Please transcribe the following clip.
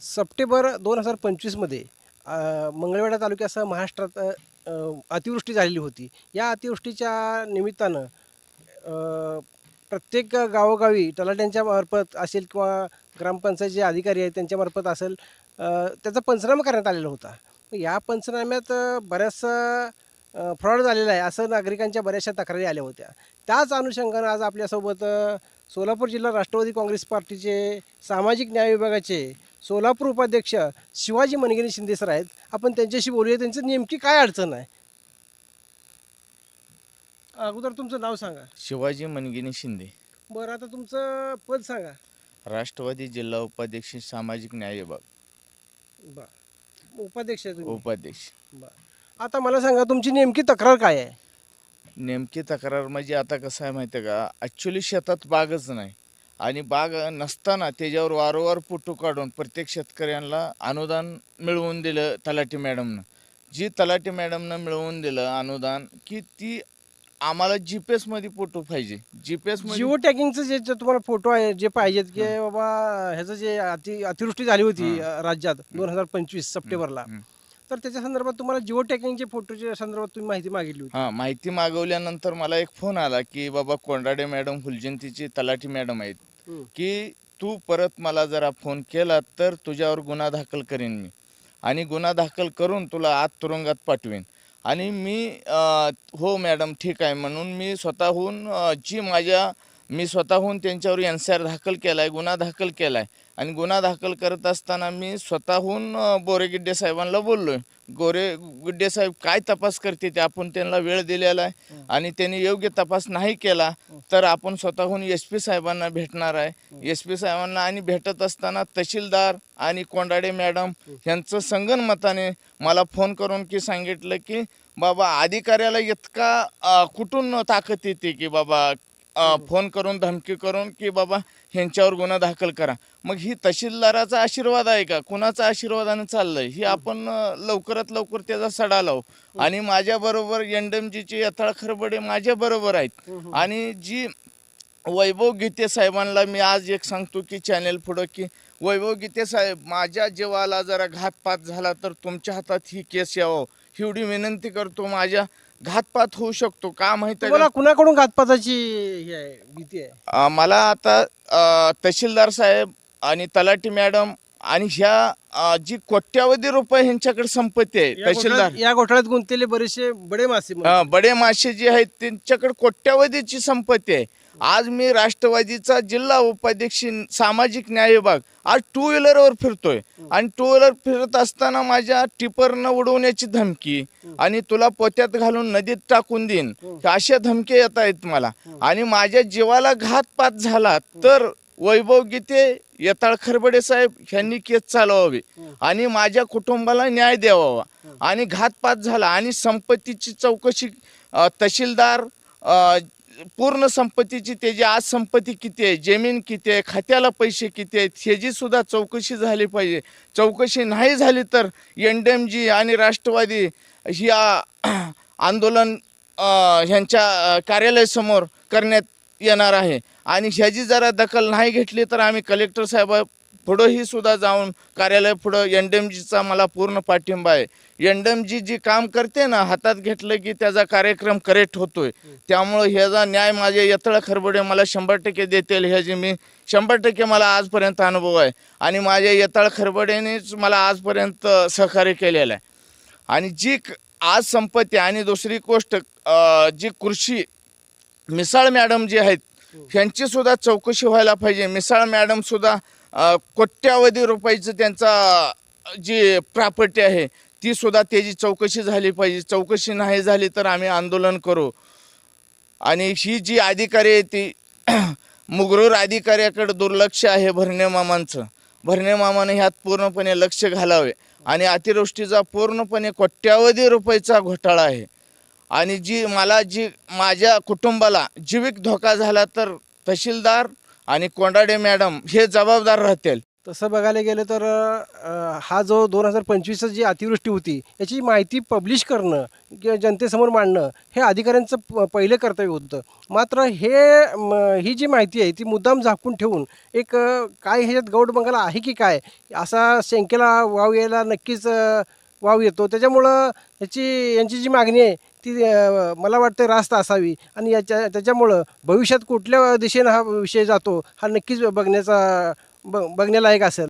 September 2025मध्ये Mangalvedha तालुक्यासह महाराष्ट्रात अतिवृष्टी झालेली होती. या अतिवृष्टीच्या निमित्तानं प्रत्येक गावोगावी तलाठ्यांच्या मार्फत असेल किंवा ग्रामपंचायत जे अधिकारी आहेत त्यांच्यामार्फत असेल त्याचा पंचनामा करण्यात आलेला होता. या पंचनाम्यात बऱ्याचसा फ्रॉड झालेला आहे असं नागरिकांच्या बऱ्याचशा तक्रारी आल्या होत्या. त्याच अनुषंगानं आज आपल्यासोबत सोलापूर जिल्हा राष्ट्रवादी काँग्रेस पार्टीचे सामाजिक न्याय विभागाचे सोलापूर उपाध्यक्ष शिवाजी मनगिनी शिंदे सर आहेत. आपण त्यांच्याशी बोलूया. त्यांची नेमकी काय अडचण आहे? अगोदर तुमचं नाव सांगा. शिवाजी मनगिनी शिंदे, बरं, आता तुमचं पद सांगा. राष्ट्रवादी जिल्हा उपाध्यक्ष, सामाजिक न्याय विभाग, बरं, उपाध्यक्ष आहे तुम्ही. उपाध्यक्ष. बरं, आता मला सांगा तुमची नेमकी तक्रार काय आहे? नेमकी तक्रार म्हणजे आता कसं आहे माहिती आहे का, ॲक्च्युली शेतात बागच नाही आणि बाग नसताना त्याच्यावर वारंवार फोटो काढून प्रत्येक शेतकऱ्यांना अनुदान मिळवून दिलं तलाठी मॅडमनं. जी तलाठी मॅडमनं मिळवून दिलं अनुदान की ती आम्हाला GPS मध्ये फोटो पाहिजे. GPS मध्ये जिओ टॅगिंगचं जे तुम्हाला फोटो आहे जे पाहिजेत की बाबा ह्याचं जे अतिवृष्टी झाली होती राज्यात 2025 सप्टेंबरला, हं. तर त्याच्या संदर्भात तुम्हाला जिओ टॅगिंगचे फोटोच्या संदर्भात तुम्ही माहिती मागितली होती. हां, माहिती मागवल्यानंतर मला एक फोन आला की बाबा कोंडाडे मॅडम फुलजयंतीची तलाठी मॅडम आहेत हं. की तू परत मला जरा फोन केला तर तुझ्यावर गुन्हा दाखल करेन मी आणि गुन्हा दाखल करून तुला आत तुरुंगात पाठवेन. आणि मी हो मॅडम ठीक आहे म्हणून मी स्वतःहून मी स्वतःहून त्यांच्यावर NCR दाखल केला आहे, गुन्हा दाखल केला आहे. आणि गुन्हा दाखल करत असताना मी स्वतःहून बोरेगिड्डे साहेबांना बोललो आहे. गिड्डे साहेब काय तपास करते ते आपण त्यांना वेळ दिलेला आहे आणि त्यांनी योग्य तपास नाही केला तर आपण स्वतःहून SP साहेबांना भेटणार आहे. SP साहेबांना आणि भेटत असताना तहसीलदार आणि कोंडाडे मॅडम यांचं संगनमताने मला फोन करून की सांगितलं की बाबा अधिकाऱ्याला इतका कुठून ताकद येते की बाबा फोन करून धमकी करून की बाबा ह्यांच्यावर गुन्हा दाखल करा. मग ही तहसीलदाराचा आशीर्वाद आहे का, कुणाचा आशीर्वादाने चाललंय ही आपण लवकरात लवकर त्याचा सडा लावू. आणि माझ्याबरोबर NDMGचे यथाळ खरबडे माझ्याबरोबर आहेत. आणि जी वैभव गीते साहेबांना मी आज एक सांगतो की चॅनेल पुढं की वैभव गीते साहेब, माझ्या जीवाला जरा घातपात झाला तर तुमच्या हातात ही केस यावं एवढी विनंती करतो. माझ्या घातपात होऊ शकतो का माहिती आहे तुम्हाला कुणाकडून घातपाताची ही आहे, भीती आहे? मला आता तहसीलदार साहेब आणि तलाठी मॅडम आणि ह्या जी कोट्यावधी रुपये ह्यांच्याकडे संपत्ती आहे तहसीलदार या घोटाळ्यात गुंतलेले बरेचसे बडे मासे बडे मासे जे आहेत त्यांच्याकडे कोट्यावधीची संपत्ती आहे. आज मी राष्ट्रवादीचा जिल्हा उपाध्यक्ष सामाजिक न्याय विभाग आज 2 व्हीलरवर फिरतोय आणि 2 व्हीलर फिरत असताना माझ्या टिपरनं उडवण्याची धमकी आणि तुला पोत्यात घालून नदीत टाकून देईन अशा धमकी येत आहेत मला. आणि माझ्या जीवाला घातपात झाला तर वैभव गीते, यथाळ खरबडे साहेब यांनी केस चालवावी आणि माझ्या कुटुंबाला न्याय द्यावा. आणि घातपात झाला आणि संपत्तीची चौकशी तहसीलदार पूर्ण संपत्तीची त्याची आज संपत्ती किती आहे, जमीन किती आहे, खात्याला पैसे किती आहेत ह्याची सुद्धा चौकशी झाली पाहिजे. चौकशी नाही झाली तर NDMG आणि राष्ट्रवादी ही आंदोलन ह्यांच्या कार्यालयासमोर करण्यात येणार आहे. आणि ह्याची जरा दखल नाही घेतली तर आम्ही कलेक्टर साहेब पुढंही सुद्धा जाऊन कार्यालय पुढं NDMGचा मला पूर्ण पाठिंबा आहे. NDMG जी काम करते ना, हातात घेतलं की त्याचा कार्यक्रम करेक्ट होतोय. त्यामुळं ह्याचा न्याय माझे यथाळ खरबडे मला 100% देतील ह्याची मी 100% मला आजपर्यंत अनुभव आहे. आणि माझ्या यथाळ खरबडेनेच मला आजपर्यंत सहकार्य केलेलं आहे. आणि जी आज संपत्ती आणि दुसरी गोष्ट जी कृषी मिसाळ मॅडम जी आहेत ह्यांची सुद्धा चौकशी व्हायला पाहिजे. मिसाळ मॅडम सुद्धा कोट्यावधी रुपयाचं त्यांचा जी प्रॉपर्टी आहे ती सुद्धा त्याची चौकशी झाली पाहिजे. चौकशी नाही झाली तर आम्ही आंदोलन करू. आणि ही जी अधिकारी आहे ती मुगरूर अधिकाऱ्याकडे दुर्लक्ष आहे भरणे मामांचं. भरणे मामाने ह्यात पूर्णपणे लक्ष घालावे. आणि अतिवृष्टीचा पूर्णपणे कोट्यावधी रुपयाचा घोटाळा आहे. आणि जी माझ्या कुटुंबाला जीविक धोका झाला तर तहसीलदार आणि कोंडाडे मॅडम हे जबाबदार राहतील. तसं बघायला गेलं तर हा जो 2025 जी अतिवृष्टी होती याची माहिती पब्लिश करणं किंवा जनतेसमोर मांडणं हे अधिकाऱ्यांचं पहिलं कर्तव्य होतं. मात्र ही जी माहिती आहे ती मुद्दाम झाकून ठेवून एक काय ह्याच्यात गौड बंगाला आहे की काय असा शंकेला वाव यायला नक्कीच वाव येतो. त्याच्यामुळं यांची जी मागणी आहे ती मला वाटतं रास्त असावी आणि त्याच्यामुळं भविष्यात कुठल्या दिशेनं हा विषय जातो हा नक्कीच बघण्यालायक असेल.